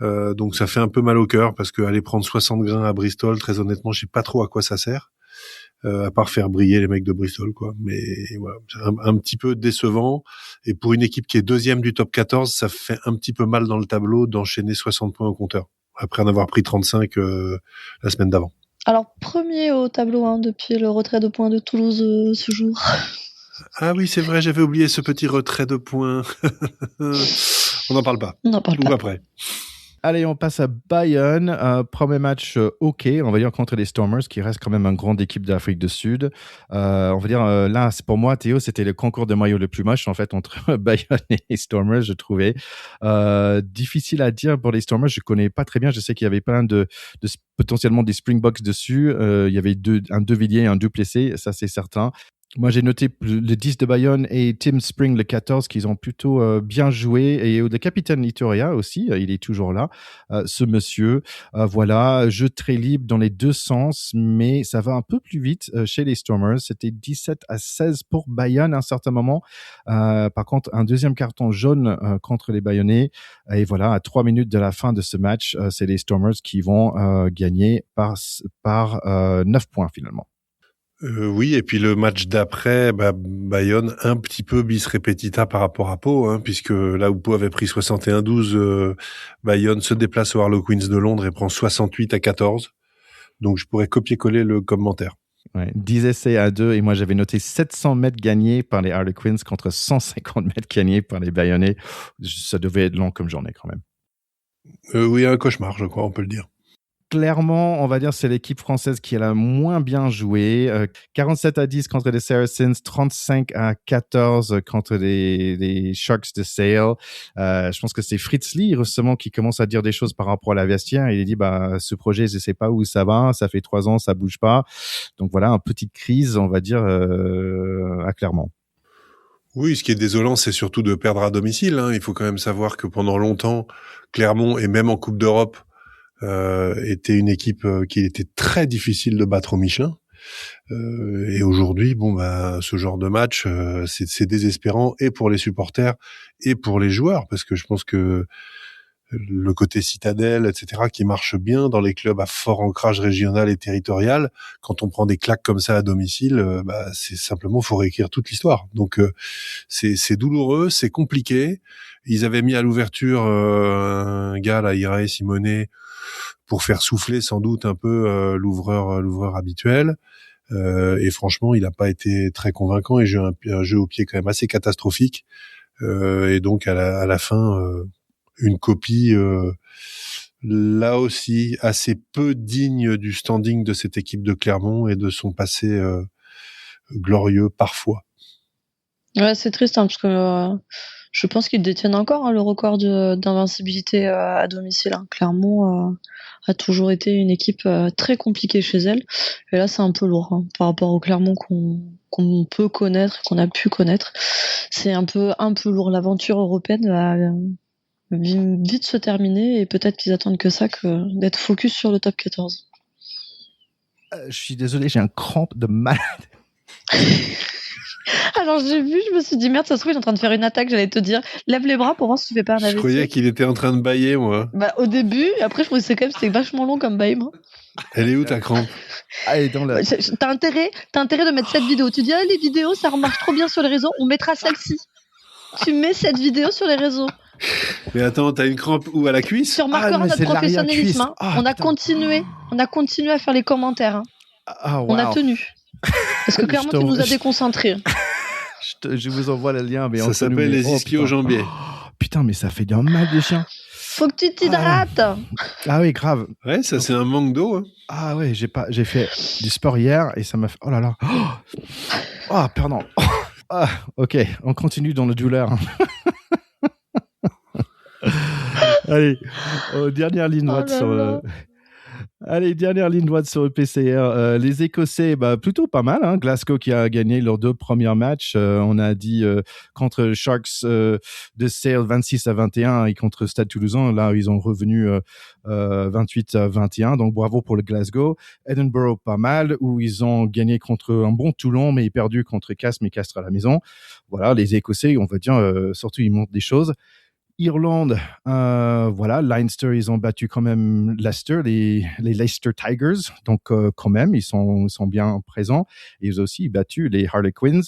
Donc ça fait un peu mal au cœur, parce qu'aller prendre 60 grains à Bristol, très honnêtement, je sais pas trop à quoi ça sert, à part faire briller les mecs de Bristol, quoi. Mais voilà, c'est un petit peu décevant. Et pour une équipe qui est deuxième du top 14, ça fait un petit peu mal dans le tableau d'enchaîner 60 points au compteur, après en avoir pris 35 la semaine d'avant. Alors, premier au tableau depuis le retrait de points de Toulouse ce jour. Ah oui, c'est vrai, j'avais oublié ce petit retrait de points. On n'en parle pas. On n'en parle pas. Ou après. Allez, on passe à Bayonne. Premier match OK, on va dire, contre les Stormers, qui reste quand même une grande équipe d'Afrique du Sud. On va dire, là, pour moi, Théo, c'était le concours de maillot le plus moche, en fait, entre Bayonne et les Stormers, je trouvais. Difficile à dire pour les Stormers, je connais pas très bien. Je sais qu'il y avait plein de potentiellement des Springboks dessus. Il y avait un De Villiers et un Duplessis, ça c'est certain. Moi, j'ai noté le 10 de Bayonne et Tim Spring, le 14, qu'ils ont plutôt bien joué. Et le capitaine Itoria aussi, il est toujours là, ce monsieur. Voilà, jeu très libre dans les deux sens, mais ça va un peu plus vite chez les Stormers. C'était 17-16 pour Bayonne à un certain moment. Par contre, un deuxième carton jaune contre les Bayonnais. Et voilà, à 3 minutes de la fin de ce match, c'est les Stormers qui vont gagner par 9 points finalement. Oui, et puis le match d'après, Bayonne un petit peu bis repetita par rapport à Pau, hein, puisque là où Pau avait pris 61-12, Bayonne se déplace au Harlequins de Londres et prend 68-14. Donc je pourrais copier-coller le commentaire. Ouais, 10 essais à 2 et moi j'avais noté 700 mètres gagnés par les Harlequins contre 150 mètres gagnés par les Bayonnais. Ça devait être long comme journée quand même. Oui, un cauchemar, je crois, on peut le dire. Clairement, on va dire c'est l'équipe française qui a la moins bien joué. 47-10 contre les Saracens, 35-14 contre les Sharks de Sale. Je pense que c'est Fritz Lee récemment qui commence à dire des choses par rapport à la vestiaire. Il dit ce projet, je sais pas où ça va. Ça fait 3 ans, ça bouge pas. Donc voilà, une petite crise, on va dire à Clermont. Oui, ce qui est désolant, c'est surtout de perdre à domicile. Il faut quand même savoir que pendant longtemps, Clermont et même en Coupe d'Europe était une équipe qui était très difficile de battre au Michelin. Et aujourd'hui, ce genre de match, c'est désespérant et pour les supporters et pour les joueurs, parce que je pense que le côté citadelle, etc., qui marche bien dans les clubs à fort ancrage régional et territorial, quand on prend des claques comme ça à domicile, c'est simplement, faut réécrire toute l'histoire. Donc c'est douloureux, c'est compliqué. Ils avaient mis à l'ouverture un gars, là, Irae Simonet, pour faire souffler sans doute un peu l'ouvreur habituel. Et franchement, il n'a pas été très convaincant et j'ai un jeu au pied quand même assez catastrophique. Et donc à la fin, une copie là aussi assez peu digne du standing de cette équipe de Clermont et de son passé glorieux parfois. Ouais, c'est triste parce que je pense qu'ils détiennent encore le record d'invincibilité à domicile. Clermont a toujours été une équipe très compliquée chez elle. Et là, c'est un peu lourd par rapport au Clermont qu'on peut connaître, qu'on a pu connaître. C'est un peu lourd. L'aventure européenne va vite se terminer et peut-être qu'ils attendent que ça, que d'être focus sur le top 14. Je suis désolé, j'ai un crampe de malade. Alors j'ai vu, je me suis dit merde, ça se trouve il est en train de faire une attaque, j'allais te dire lève les bras pour voir si tu fais pas un AVC. Je croyais qu'il était en train de bâiller, moi. Au début, et après je trouvais que c'était vachement long comme bail, moi. Elle est où ta crampe? Allez, dans le... T'as intérêt de mettre cette vidéo. Tu dis les vidéos ça remarche trop bien sur les réseaux, on mettra celle-ci. Tu mets cette vidéo sur les réseaux. Mais attends, t'as une crampe où, à la cuisse? Tu remarqueras notre professionnalisme. On a continué à faire les commentaires. Wow. On a tenu. Parce que clairement, tu nous as déconcentrés. Je vous envoie le lien. Mais ça s'appelle les ischio-jambiers. Putain, mais ça fait d'un mal des chiens. Faut que tu t'hydrates. Ah oui, grave. Ouais, ça c'est un manque d'eau. Ah ouais, j'ai fait du sport hier et ça m'a fait... Oh là là. Oh, pardon. Ah, ok, on continue dans la douleur. Allez, dernière ligne droite sur... Allez, dernière ligne droite sur le PCR. Les Écossais, plutôt pas mal. Glasgow qui a gagné leurs 2 premiers matchs. On a dit contre les Sharks de Sale 26-21 et contre Stade Toulousain. Là, ils ont revenu 28-21. Donc, bravo pour le Glasgow. Edinburgh, pas mal, où ils ont gagné contre un bon Toulon, mais perdu contre Castres, mais Castres à la maison. Voilà, les Écossais, on va dire, surtout, ils montrent des choses. Irlande, Leinster, ils ont battu quand même Leicester, les Leicester Tigers, donc quand même, ils sont bien présents. Et ils ont aussi battu les Harlequins,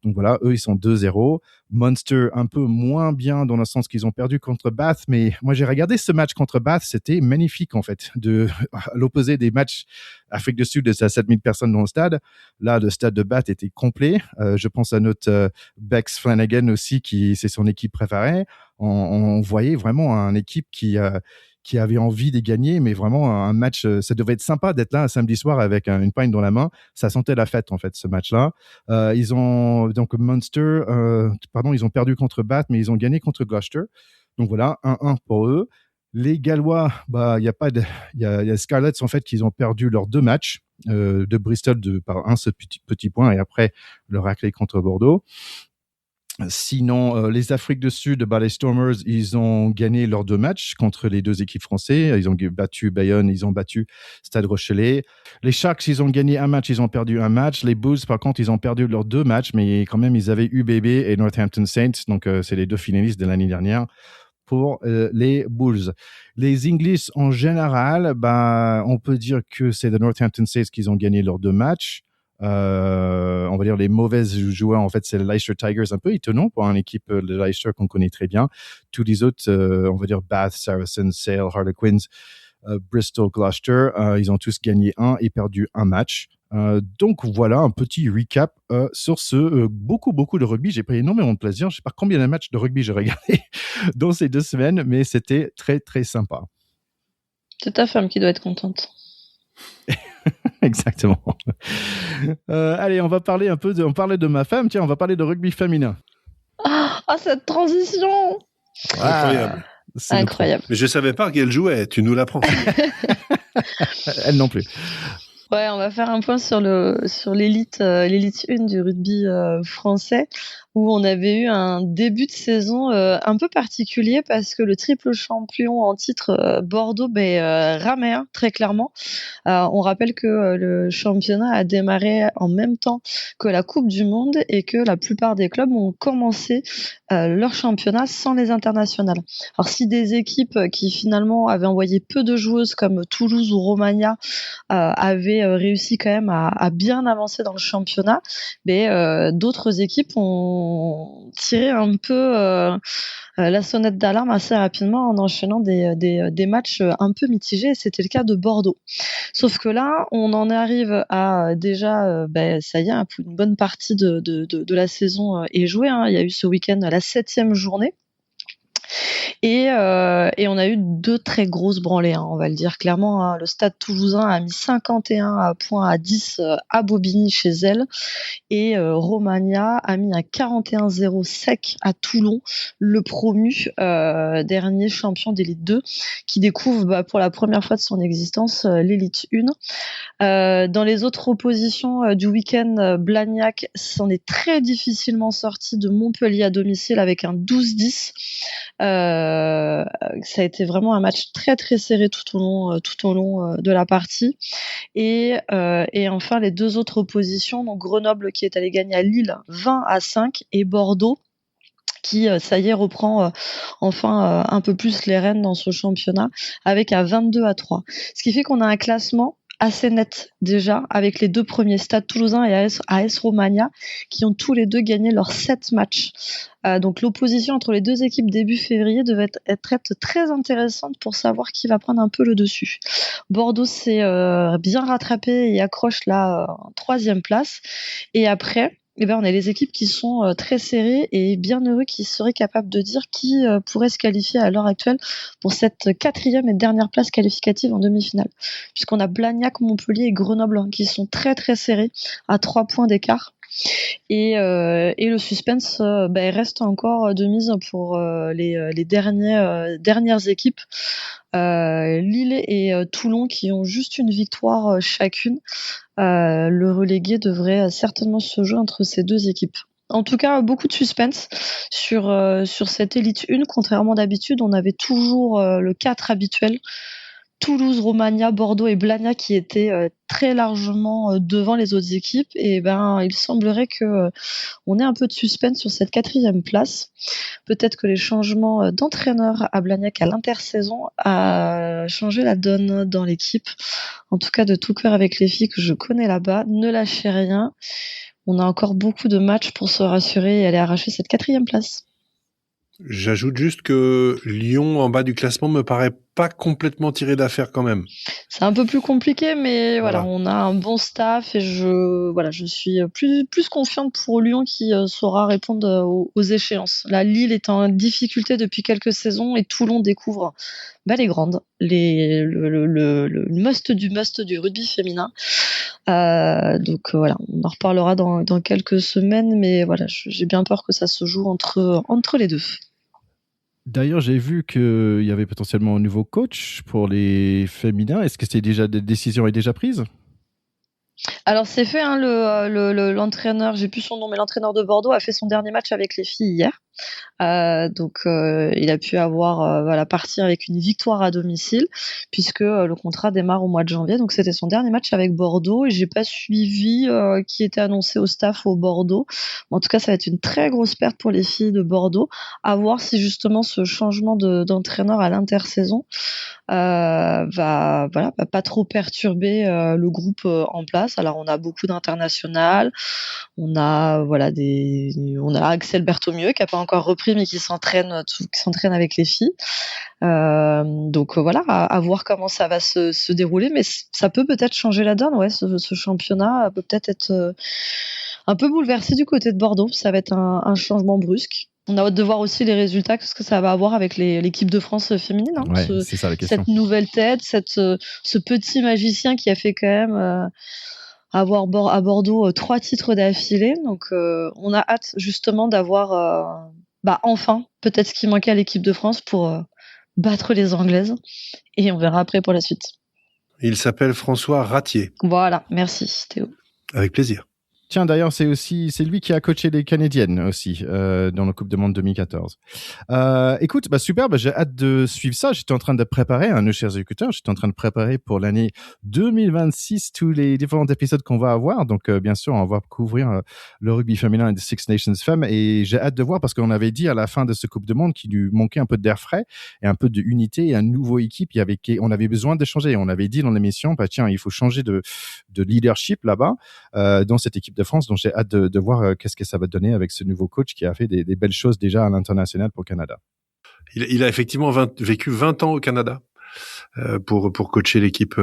donc voilà, eux, ils sont 2-0. Munster, un peu moins bien dans le sens qu'ils ont perdu contre Bath, mais moi, j'ai regardé ce match contre Bath, c'était magnifique, en fait, à l'opposé des matchs Afrique du Sud, c'est à 7000 personnes dans le stade. Là, le stade de Bath était complet. Je pense à notre Bex Flanagan aussi, c'est son équipe préférée. On voyait vraiment une équipe qui avait envie de gagner, mais vraiment un match, ça devait être sympa d'être là un samedi soir avec une pinte dans la main. Ça sentait la fête, en fait, ce match-là. Ils ont, donc, Munster, ils ont perdu contre Bath, mais ils ont gagné contre Gloucester. Donc voilà, 1-1 pour eux. Les Gallois, il y a Scarlets, en fait, qui ont perdu leurs 2 matchs de Bristol par un seul petit point et après le raclé contre Bordeaux. Sinon, les Afriques du Sud, les Stormers, ils ont gagné leurs 2 matchs contre les 2 équipes françaises. Ils ont battu Bayonne, ils ont battu Stade Rochelet. Les Sharks, ils ont gagné un match, ils ont perdu un match. Les Bulls, par contre, ils ont perdu leurs 2 matchs, mais quand même, ils avaient UBB et Northampton Saints. Donc, c'est les 2 finalistes de l'année dernière pour les Bulls. Les English, en général, on peut dire que c'est les Northampton Saints qui ont gagné leurs 2 matchs. On va dire les mauvaises joueurs, en fait, c'est les Leicester Tigers, un peu étonnant pour une équipe de Leicester qu'on connaît très bien. Tous les autres, on va dire Bath, Saracens, Sale, Harlequins, Bristol, Gloucester, ils ont tous gagné 1 et perdu 1 match. Donc voilà un petit recap sur ce beaucoup de rugby. J'ai pris énormément de plaisir. Je sais pas combien de matchs de rugby j'ai regardé dans ces 2 semaines, mais c'était très très sympa. C'est ta femme qui doit être contente. Exactement. Allez, on va parler on parlait de ma femme. Tiens, on va parler de rugby féminin. Ah, cette transition! Incroyable. C'est Incroyable. Mais je savais pas qu'elle jouait. Tu nous l'apprends. Elle non plus. Ouais, on va faire un point sur l'élite 1 du rugby français, où on avait eu un début de saison un peu particulier parce que le triple champion en titre Bordeaux ramait très clairement. On rappelle que le championnat a démarré en même temps que la Coupe du Monde et que la plupart des clubs ont commencé leur championnat sans les internationales. Alors si des équipes qui finalement avaient envoyé peu de joueuses comme Toulouse ou Romagna avaient réussi quand même à bien avancer dans le championnat, mais d'autres équipes ont tiré un peu la sonnette d'alarme assez rapidement en enchaînant des matchs un peu mitigés, et c'était le cas de Bordeaux. Sauf que là, on en arrive à déjà, ça y est, une bonne partie de la saison est jouée. Il y a eu ce week-end la 7e journée. Et on a eu 2 très grosses branlées, on va le dire clairement. Le Stade Toulousain a mis 51 points à 10 à Bobigny chez elle, et Romagna a mis un 41-0 sec à Toulon, le promu dernier champion d'élite 2, qui découvre pour la première fois de son existence l'élite 1. Dans les autres oppositions du week-end, Blagnac s'en est très difficilement sorti de Montpellier à domicile avec un 12-10. Ça a été vraiment un match très très serré tout au long de la partie. Et enfin les 2 autres oppositions, donc Grenoble qui est allé gagner à Lille 20-5, et Bordeaux qui, ça y est, reprend enfin un peu plus les rênes dans ce championnat avec un 22-3. Ce qui fait qu'on a un classement assez net déjà, avec les 2 premiers, Stade Toulousain et AS Romagna, qui ont tous les 2 gagné leurs 7 matchs. Donc l'opposition entre les 2 équipes début février devait être très intéressante pour savoir qui va prendre un peu le dessus. Bordeaux s'est bien rattrapé et accroche la 3e place. Et après, on a les équipes qui sont très serrées, et bien heureux qui seraient capables de dire qui pourrait se qualifier à l'heure actuelle pour cette 4e et dernière place qualificative en demi-finale. Puisqu'on a Blagnac, Montpellier et Grenoble qui sont très très serrés à 3 points d'écart. Et le suspense reste encore de mise pour les dernières équipes. Lille et Toulon qui ont juste une victoire chacune. Le relégué devrait certainement se jouer entre ces 2 équipes. En tout cas, beaucoup de suspense sur cette élite 1. Contrairement d'habitude, on avait toujours le 4 habituel. Toulouse, Romagna, Bordeaux et Blagnac qui étaient très largement devant les autres équipes. Et il semblerait que on ait un peu de suspense sur cette 4e place. Peut-être que les changements d'entraîneur à Blagnac à l'intersaison a changé la donne dans l'équipe. En tout cas, de tout cœur avec les filles que je connais là-bas, ne lâchez rien. On a encore beaucoup de matchs pour se rassurer et aller arracher cette 4e place. J'ajoute juste que Lyon en bas du classement me paraît pas complètement tiré d'affaire quand même. C'est un peu plus compliqué, mais voilà, on a un bon staff et je suis plus confiante pour Lyon qui saura répondre aux échéances. Là, Lille est en difficulté depuis quelques saisons et Toulon découvre les grandes, le must du rugby féminin. Donc voilà, on en reparlera dans quelques semaines, mais voilà, j'ai bien peur que ça se joue entre les 2. D'ailleurs, j'ai vu qu'il y avait potentiellement un nouveau coach pour les féminins. Est-ce que la décision est déjà prise ? Alors c'est fait, l'entraîneur, j'ai plus son nom, mais l'entraîneur de Bordeaux a fait son dernier match avec les filles hier. Donc il a pu avoir partir avec une victoire à domicile, puisque le contrat démarre au mois de janvier. Donc c'était son dernier match avec Bordeaux, et j'ai pas suivi qui était annoncé au staff au Bordeaux. En tout cas, ça va être une très grosse perte pour les filles de Bordeaux. À voir si justement ce changement d'entraîneur à l'intersaison va pas trop perturber le groupe en place. Alors voilà, on a beaucoup d'internationales. On a Axel Berthommieux qui a pas encore repris mais qui s'entraîne avec les filles. Donc voilà, à voir comment ça va se dérouler, mais ça peut peut-être changer la donne. Ouais, ce championnat peut peut-être être un peu bouleversé du côté de Bordeaux. Ça va être un changement brusque. On a hâte de voir aussi les résultats que ça va avoir avec l'équipe de France féminine. Hein. Ouais, c'est ça la question. Cette nouvelle tête, ce petit magicien qui a fait quand même avoir à Bordeaux 3 titres d'affilée. Donc on a hâte justement d'avoir enfin peut-être ce qui manquait à l'équipe de France pour battre les Anglaises. Et on verra après pour la suite. Il s'appelle François Ratier. Voilà, merci Théo. Avec plaisir. Tiens, d'ailleurs, c'est lui qui a coaché les Canadiennes aussi dans la Coupe du Monde 2014. Écoute, super, j'ai hâte de suivre ça. J'étais en train de préparer, nos chers écouteurs, j'étais en train de préparer pour l'année 2026 tous les différents épisodes qu'on va avoir. Donc, bien sûr, on va couvrir le rugby féminin et les Six Nations femmes. Et j'ai hâte de voir parce qu'on avait dit à la fin de ce Coupe du Monde qu'il lui manquait un peu d'air frais et un peu d'unité et un nouveau équipe. On avait besoin de changer. On avait dit dans l'émission, tiens, il faut changer de leadership là-bas dans cette équipe de France, donc j'ai hâte de voir qu'est-ce que ça va donner avec ce nouveau coach qui a fait des belles choses déjà à l'international pour le Canada. Il a effectivement vécu 20 ans au Canada pour coacher l'équipe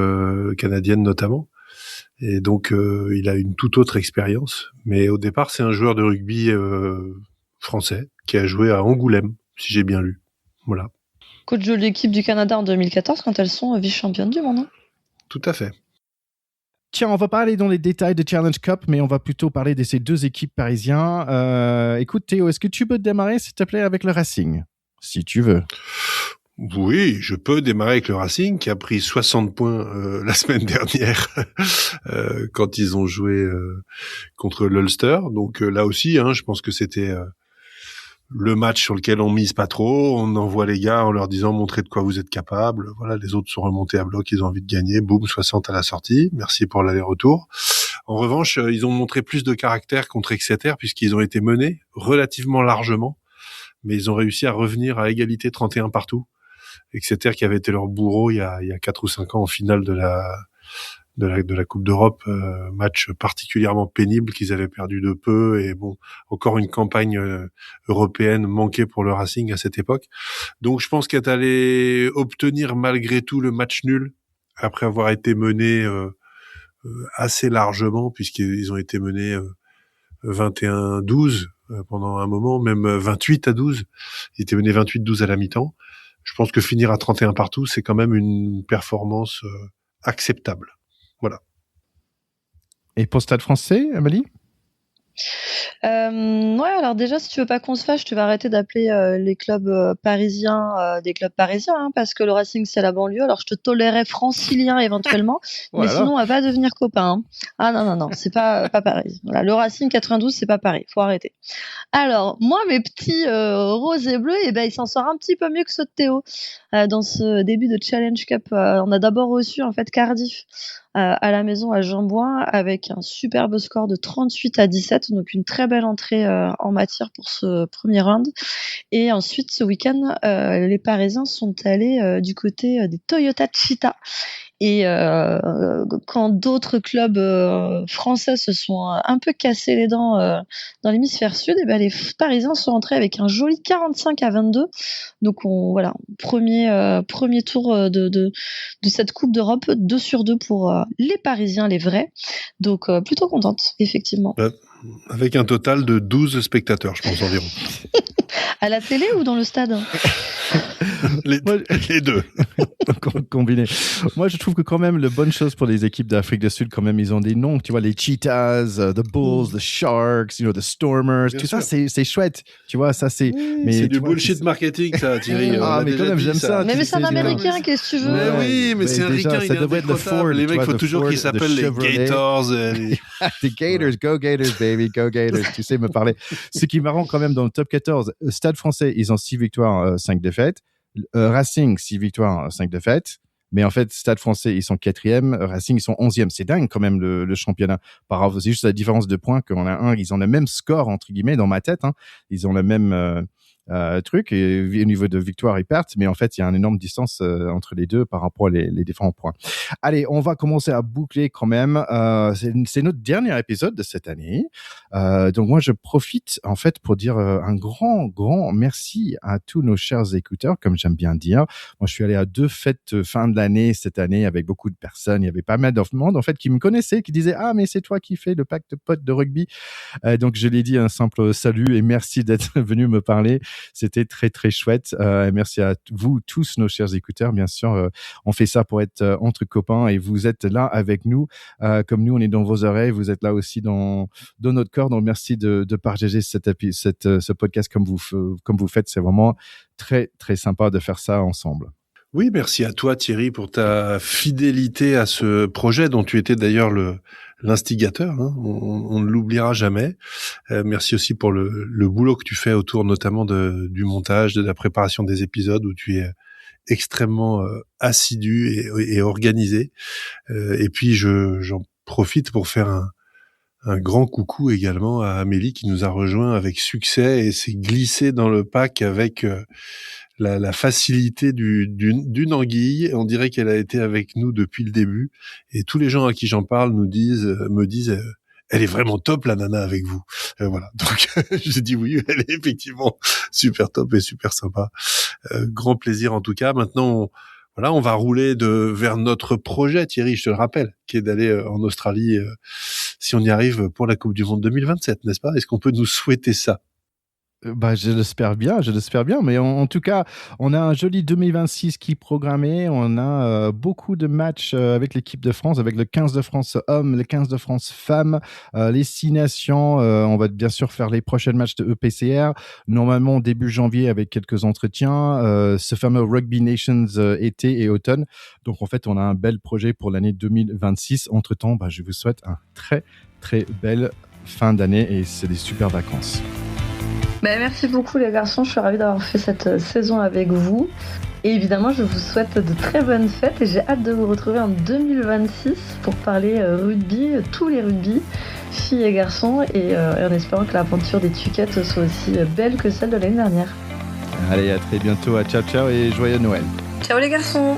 canadienne notamment, et donc il a une toute autre expérience. Mais au départ, c'est un joueur de rugby français qui a joué à Angoulême, si j'ai bien lu. Voilà. Coach de l'équipe du Canada en 2014 quand elles sont vice-championnes du monde. Hein. Tout à fait. Tiens, on va pas aller dans les détails de Challenge Cup, mais on va plutôt parler de ces deux équipes parisiennes. Écoute, Théo, est-ce que tu peux démarrer, s'il te plaît, avec le Racing, si tu veux? Oui, je peux démarrer avec le Racing qui a pris 60 points la semaine dernière quand ils ont joué contre l'Ulster. Donc là aussi, je pense que c'était le match sur lequel on mise pas trop. On envoie les gars en leur disant montrez de quoi vous êtes capables. Voilà, les autres sont remontés à bloc, ils ont envie de gagner. Boum, 60 à la sortie. Merci pour l'aller-retour. En revanche, ils ont montré plus de caractère contre Exeter puisqu'ils ont été menés relativement largement, mais ils ont réussi à revenir à égalité 31 partout. Exeter qui avait été leur bourreau il y a 4 ou 5 ans en finale de la Coupe d'Europe, match particulièrement pénible qu'ils avaient perdu de peu, et bon, encore une campagne européenne manquée pour le Racing à cette époque. Donc je pense qu'elle est allée obtenir malgré tout le match nul après avoir été menés assez largement, puisqu'ils ont été menés 21-12 pendant un moment, même 28-12. Ils étaient menés 28-12 à la mi-temps. Je pense que finir à 31 partout, c'est quand même une performance acceptable. Voilà. Et pour Stade Français, Amélie? Ouais, alors déjà, si tu veux pas qu'on se fâche, tu vas arrêter d'appeler les clubs parisiens des clubs parisiens, hein, parce que le Racing, c'est la banlieue. Alors, je te tolérais francilien éventuellement, Voilà. mais sinon, on va pas devenir copains. Hein. Ah non, c'est pas pareil. Voilà, le Racing 92, c'est pas pareil. Faut arrêter. Alors, moi, mes petits roses et bleus, ils s'en sortent un petit peu mieux que ceux de Théo. Dans ce début de Challenge Cup, on a d'abord reçu en fait Cardiff à la maison à Jean-Bouin avec un superbe score de 38-17, donc une très belle entrée en matière pour ce premier round. Et ensuite, ce week-end, les Parisiens sont allés du côté des Toyota Cheetah. Et quand d'autres clubs français se sont un peu cassés les dents dans l'hémisphère sud, les Parisiens sont entrés avec un joli 45-22. Donc voilà, premier tour de cette Coupe d'Europe, 2/2 pour les Parisiens, les vrais. Donc plutôt contente, effectivement. Avec un total de 12 spectateurs, je pense environ. À la télé ou dans le stade? Les deux. Combiné. Moi, je trouve que quand même, la bonne chose pour les équipes d'Afrique du Sud, quand même, ils ont des noms, tu vois, les Cheetahs, the Bulls, the Sharks, the Stormers, Bien tout sûr. ça, c'est chouette. Tu vois, ça, c'est... Mais c'est du bullshit marketing, ça, Thierry. Ah, mais quand même, j'aime ça. Mais tu c'est un sais, Américain, qu'est-ce que tu veux? Mais oui, mais c'est un déjà, ricain, ça il est devrait être le Ford. indécrottable. Les tu mecs, vois, faut the toujours Ford, qu'ils the s'appellent les Chevrolet. Gators. The Gators, go Gators, baby, go Gators. Tu sais me parler. Ce qui est marrant quand même dans le top 14, Stade Français, ils ont 6 victoires, 5 défaites. Racing, 6 victoires, 5 défaites. Mais en fait, Stade Français, ils sont 4e. Racing, ils sont 11e. C'est dingue quand même le championnat. C'est juste la différence de points qu'on a ils ont le même score, entre guillemets, dans ma tête. Hein. Ils ont le même truc et au niveau de victoire et perte, mais en fait il y a une énorme distance entre les deux par rapport les différents points. Allez, on va commencer à boucler quand même. C'est notre dernier épisode de cette année, donc moi je profite en fait pour dire un grand merci à tous nos chers écouteurs, comme j'aime bien dire. Moi je suis allé à 2 fêtes fin de l'année cette année avec beaucoup de personnes. Il y avait pas mal de monde en fait qui me connaissaient, qui disaient mais c'est toi qui fais le pacte pote de rugby. Donc je l'ai dit un simple salut et merci d'être venu me parler. C'était très très chouette. Merci à vous tous nos chers écouteurs. Bien sûr, on fait ça pour être entre copains et vous êtes là avec nous. Comme nous, on est dans vos oreilles. Vous êtes là aussi dans notre cœur. Donc merci de partager ce podcast comme vous faites. C'est vraiment très très sympa de faire ça ensemble. Oui, merci à toi Thierry pour ta fidélité à ce projet dont tu étais d'ailleurs l'instigateur. Hein. On ne l'oubliera jamais. Merci aussi pour le boulot que tu fais autour notamment du montage, de la préparation des épisodes où tu es extrêmement assidu et organisé. Et puis j'en profite pour faire un grand coucou également à Amélie qui nous a rejoint avec succès et s'est glissée dans le pack avec la facilité d'une anguille. On dirait qu'elle a été avec nous depuis le début. Et tous les gens à qui j'en parle me disent, elle est vraiment top la nana avec vous. Voilà. Donc j'ai dit oui, elle est effectivement super top et super sympa. Grand plaisir en tout cas. Maintenant, on va rouler vers notre projet, Thierry, je te le rappelle, qui est d'aller en Australie, si on y arrive pour la Coupe du Monde 2027, n'est-ce pas? Est-ce qu'on peut nous souhaiter ça? Je l'espère bien, mais en tout cas, on a un joli 2026 qui est programmé, on a beaucoup de matchs avec l'équipe de France, avec le 15 de France hommes, le 15 de France femmes, les 6 nations, on va bien sûr faire les prochains matchs de EPCR, normalement début janvier avec quelques entretiens, ce fameux Rugby Nations été et automne, donc en fait on a un bel projet pour l'année 2026, entre-temps, je vous souhaite un très très belle fin d'année et c'est des super vacances. Merci beaucoup les garçons, je suis ravie d'avoir fait cette saison avec vous. Et évidemment, je vous souhaite de très bonnes fêtes et j'ai hâte de vous retrouver en 2026 pour parler rugby, tous les rugby, filles et garçons, et en espérant que l'aventure des Tuquettes soit aussi belle que celle de l'année dernière. Allez, à très bientôt, ciao ciao et joyeux Noël. Ciao les garçons.